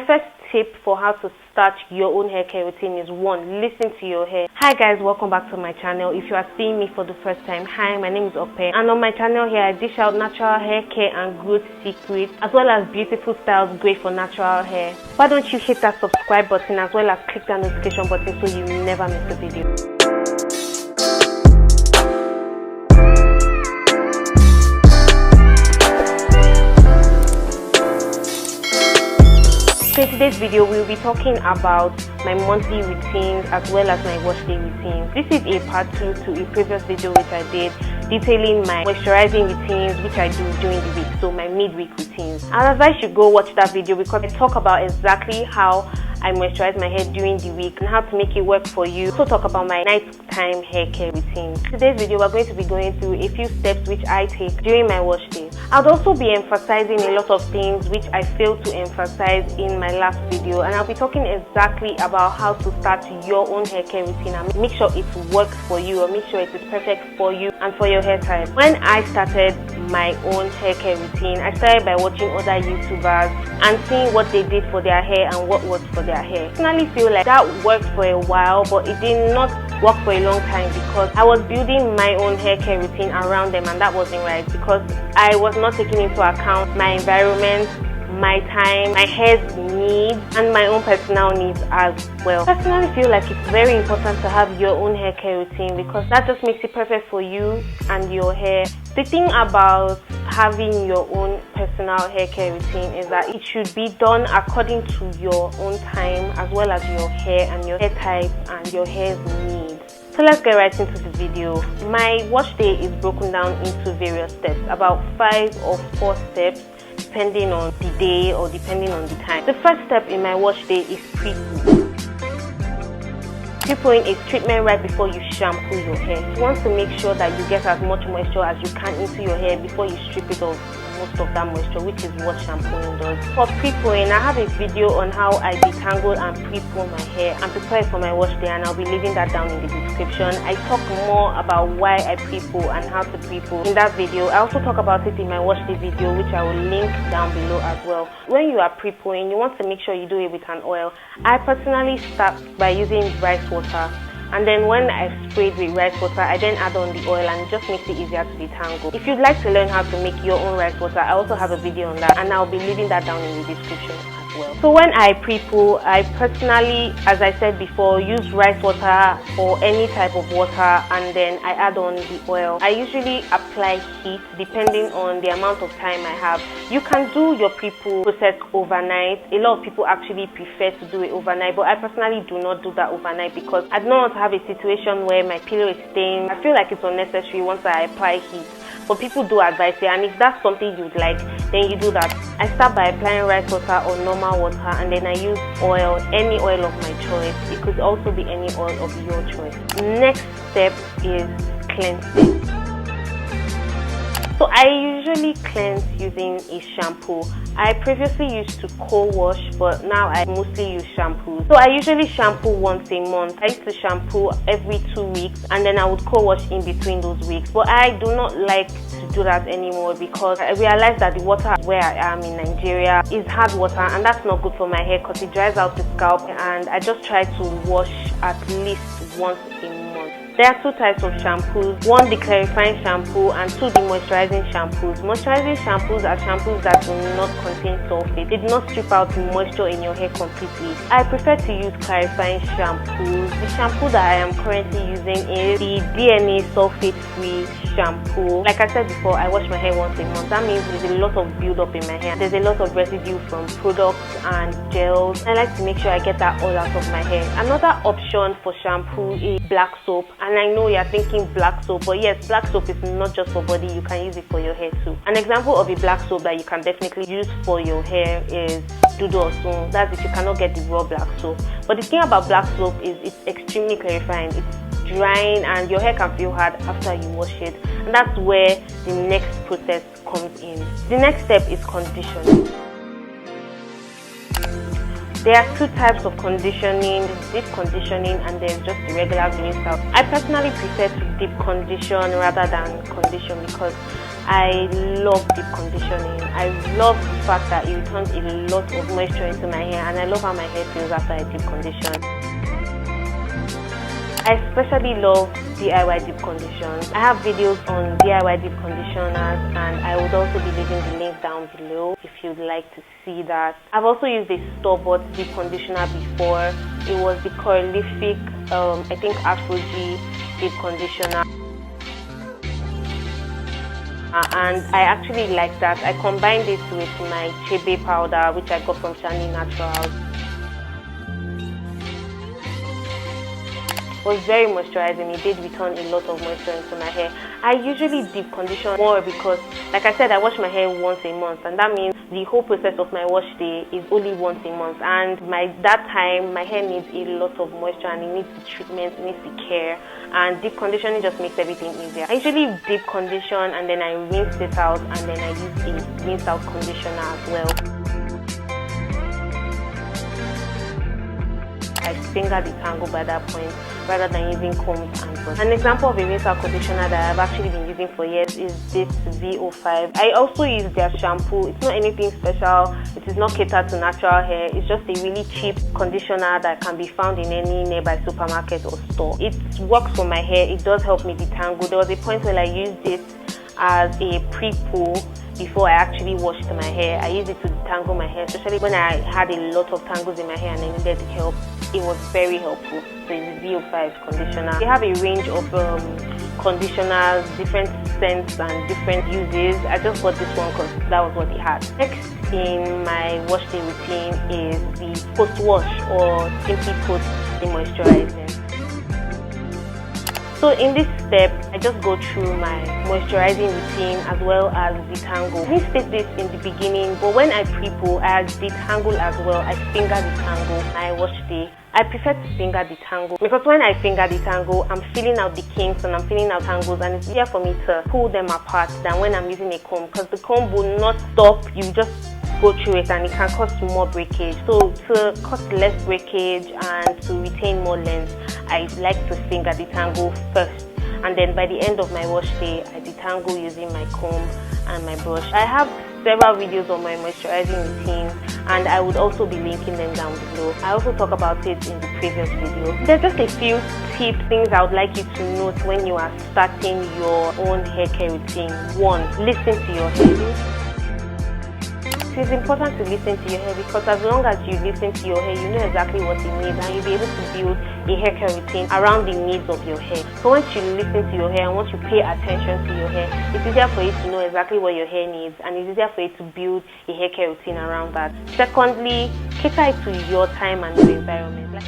first tip for how to start your own hair care routine is 1. Listen to your hair. Hi guys, welcome back to my channel. If you are seeing me for the first time, hi, my name is Ope, and on my channel here I dish out natural hair care and growth secrets as well as beautiful styles great for natural hair. Why don't you hit that subscribe button as well as click that notification button so you never miss a video. So in today's video, we'll be talking about my monthly routines as well as my wash day routines. This is a part 2 to a previous video which I did detailing my moisturizing routines which I do during the week, so my midweek routines. I advise you go watch that video because I talk about exactly how I moisturize my hair during the week and how to make it work for you. Also talk about my nighttime hair care routine. In today's video, we're going to be going through a few steps which I take during my wash day. I'll also be emphasizing a lot of things which I failed to emphasize in my last video, and I'll be talking exactly about how to start your own hair care routine and make sure it works for you, or make sure it is perfect for you and for your hair type. When I started my own hair care routine, I started by watching other YouTubers and seeing what they did for their hair and what worked for their hair. I personally feel like that worked for a while, but it did not work for a long time because I was building my own hair care routine around them, and that wasn't right because I was not taking into account my environment, my time, my hair's needs, and my own personal needs as well. I personally feel like it's very important to have your own hair care routine because that just makes it perfect for you and your hair. The thing about having your own personal hair care routine is that it should be done according to your own time as well as your hair and your hair type and your hair's needs. So let's get right into the video. My wash day is broken down into various steps, about 5 or 4 steps depending on the day or depending on the time. The first step in my wash day is Prepoo. Prepooing is treatment right before you shampoo your hair. You want to make sure that you get as much moisture as you can into your hair before you strip it of most of that moisture, which is what shampooing does. For Prepooing, I have a video on how I detangle and prepoo my hair and prepare it for my wash day, and I'll be leaving that down in the description. I talk more about why I prepoo and how to prepoo in that video. I also talk about it in my wash day video, which I will link down below as well. When you are prepooing, you want to make sure you do it with an oil. I personally start by using rice water, and then when I've sprayed with rice water, I then add on the oil, and it just makes it easier to detangle. If you'd like to learn how to make your own rice water, I also have a video on that, and I'll be leaving that down in the description as well. So when I prepoo, I personally, as I said before, use rice water or any type of water, and then I add on the oil. I usually apply heat depending on the amount of time I have. You can do your prepoo process overnight. A lot of people actually prefer to do it overnight, but I personally do not do that overnight because I do not want to have a situation where my pillow is stained. I feel like it's unnecessary once I apply heat. But people do advise it, and if that's something you'd like, then you do that. I start by applying rice water or normal water, and then I use oil, any oil of my choice. It could also be any oil of your choice. Next step is cleansing. So I usually cleanse using a shampoo. I previously used to co-wash, but now I mostly use shampoo. So I usually shampoo once a month. I used to shampoo every 2 weeks, and then I would co-wash in between those weeks. But I do not like to do that anymore because I realized that the water where I am in Nigeria is hard water, and that's not good for my hair because it dries out the scalp, and I just try to wash at least once a month. There are 2 types of shampoos. 1, the clarifying shampoo, and 2, the moisturizing shampoos. Moisturizing shampoos are shampoos that do not contain sulfate. They do not strip out moisture in your hair completely. I prefer to use clarifying shampoos. The shampoo that I am currently using is the DNA sulfate-free shampoo. Like I said before, I wash my hair once a month. That means there's a lot of build-up in my hair. There's a lot of residue from products and gels. I like to make sure I get that all out of my hair. Another option for shampoo is black soap. And I know you're thinking black soap, but yes, black soap is not just for body, you can use it for your hair too. An example of a black soap that you can definitely use for your hair is Dudu Osun. That's if you cannot get the raw black soap. But the thing about black soap is it's extremely clarifying. It's drying and your hair can feel hard after you wash it. And that's where the next process comes in. The next step is conditioning. There are 2 types of conditioning. There's deep conditioning and there's just the regular green style. I personally prefer to deep condition rather than condition because I love deep conditioning. I love the fact that it returns a lot of moisture into my hair, and I love how my hair feels after I deep condition. I especially love DIY deep conditions. I have videos on DIY deep conditioners, and I would also be leaving the link down below if you'd like to see that. I've also used a store-bought deep conditioner before. It was the Coralific, I think Afro-G deep conditioner. And I actually like that. I combined it with my chebe powder, which I got from Shani Naturals. It was very moisturizing. It did return a lot of moisture into my hair. I usually deep condition more because, like I said, I wash my hair once a month, and that means the whole process of my wash day is only once a month. And that time, my hair needs a lot of moisture, and it needs the treatment, it needs the care. And deep conditioning just makes everything easier. I usually deep condition and then I rinse it out, and then I use a rinse out conditioner as well. I finger detangle by that point rather than using combs and brush. An example of a rinse out conditioner that I've actually been using for years is this VO5. I also use their shampoo. It's not anything special. It is not catered to natural hair. It's just a really cheap conditioner that can be found in any nearby supermarket or store. It works for my hair. It does help me detangle. There was a point when I used it as a Prepoo before I actually washed my hair. I used it to detangle my hair, especially when I had a lot of tangles in my hair and I needed help. It was very helpful. So it's VO5 conditioner. They have a range of conditioners, different scents and different uses. I just bought this one because that was what it had. Next in my wash day routine is the post-wash, or simply put, the moisturizing. So in this step, I just go through my moisturizing routine as well as detangle. I didn't state this in the beginning, but when I pre-poo, I detangle as well. I finger detangle. I wash day. I prefer to finger detangle because when I finger detangle, I'm feeling out the kinks and I'm feeling out tangles, and it's easier for me to pull them apart than when I'm using a comb, because the comb will not stop. You just go through it and it can cause more breakage. So to cause less breakage and to retain more length, I like to finger detangle first, and then by the end of my wash day, I detangle using my comb and my brush. I have several videos on my moisturizing routine, and I would also be linking them down below. I also talk about it in the previous video. There's just a few tips, things I would like you to note when you are starting your own hair care routine. 1, listen to your hair. It is important to listen to your hair, because as long as you listen to your hair, you know exactly what it needs, and you'll be able to build a hair care routine around the needs of your hair. So once you listen to your hair and once you pay attention to your hair, it's easier for you to know exactly what your hair needs, and it's easier for you to build a hair care routine around that. Secondly, cater it to your time and your environment.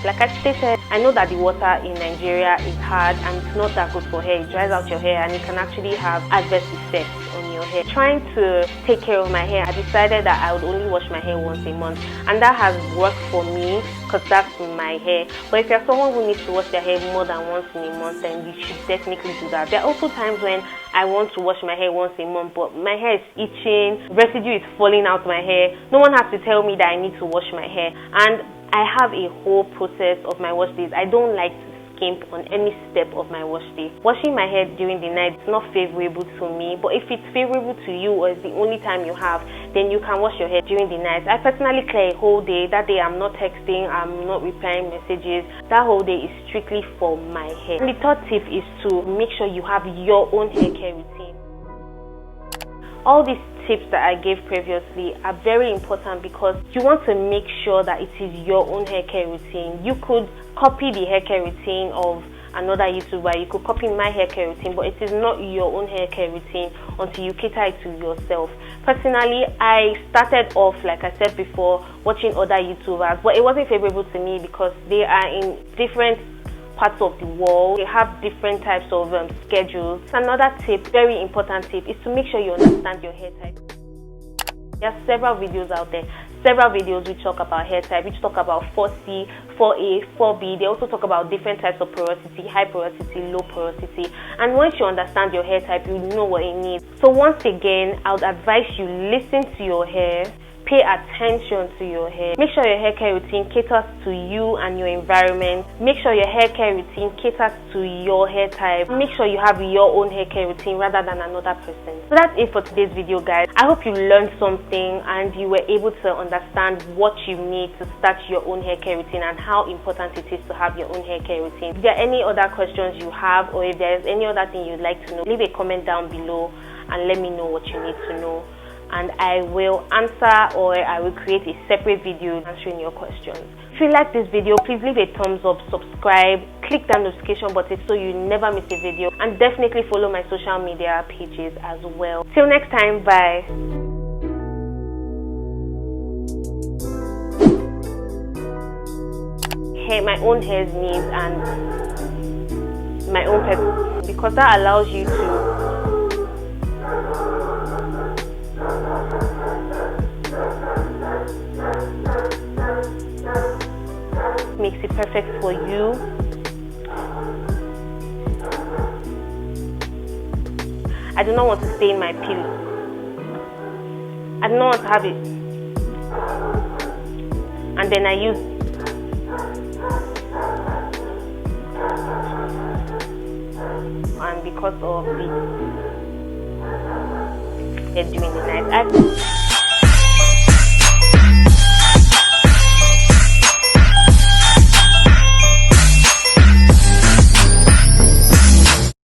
Like I stated, I know that the water in Nigeria is hard and it's not that good for hair. It dries out your hair and it can actually have adverse effects on your hair. Trying to take care of my hair, I decided that I would only wash my hair once a month, and that has worked for me because that's my hair. But if you're someone who needs to wash their hair more than once in a month, then you should definitely do that. There are also times when I want to wash my hair once a month, but my hair is itching, residue is falling out my hair. No one has to tell me that I need to wash my hair, and I have a whole process of my wash days. I don't like to skimp on any step of my wash day. Washing my hair during the night is not favorable to me, but if it's favorable to you or it's the only time you have, then you can wash your hair during the night. I personally clear a whole day. That day I'm not texting, I'm not replying messages. That whole day is strictly for my hair. And the third tip is to make sure you have your own hair care routine. All these tips that I gave previously are very important because you want to make sure that it is your own hair care routine. You could copy the hair care routine of another YouTuber, you could copy my hair care routine, but it is not your own hair care routine until you cater it to yourself. Personally, I started off, like I said before, watching other YouTubers, but it wasn't favorable to me because they are in different parts of the world. They have different types of schedules. Another tip, very important tip, is to make sure you understand your hair type. There are several videos out there, several videos which talk about hair type, which talk about 4C, 4A, 4B. They also talk about different types of porosity, high porosity, low porosity. And once you understand your hair type, you know what it needs. So once again, I would advise you listen to your hair, pay attention to your hair. Make sure your hair care routine caters to you and your environment. Make sure your hair care routine caters to your hair type. Make sure you have your own hair care routine rather than another person. So that's it for today's video, guys. I hope you learned something and you were able to understand what you need to start your own hair care routine and how important it is to have your own hair care routine. If there are any other questions you have, or if there's any other thing you'd like to know, leave a comment down below and let me know what you need to know, and I will answer, or I will create a separate video answering your questions. If you like this video, please leave a thumbs up, subscribe, click that notification button so you never miss a video, and definitely follow my social media pages as well. Till next time, bye. My own hair needs and my own pet, because that allows you to makes it perfect for you. I do not want to stain my pillow. I do not want to have it. And then I use and because of the they're doing the night.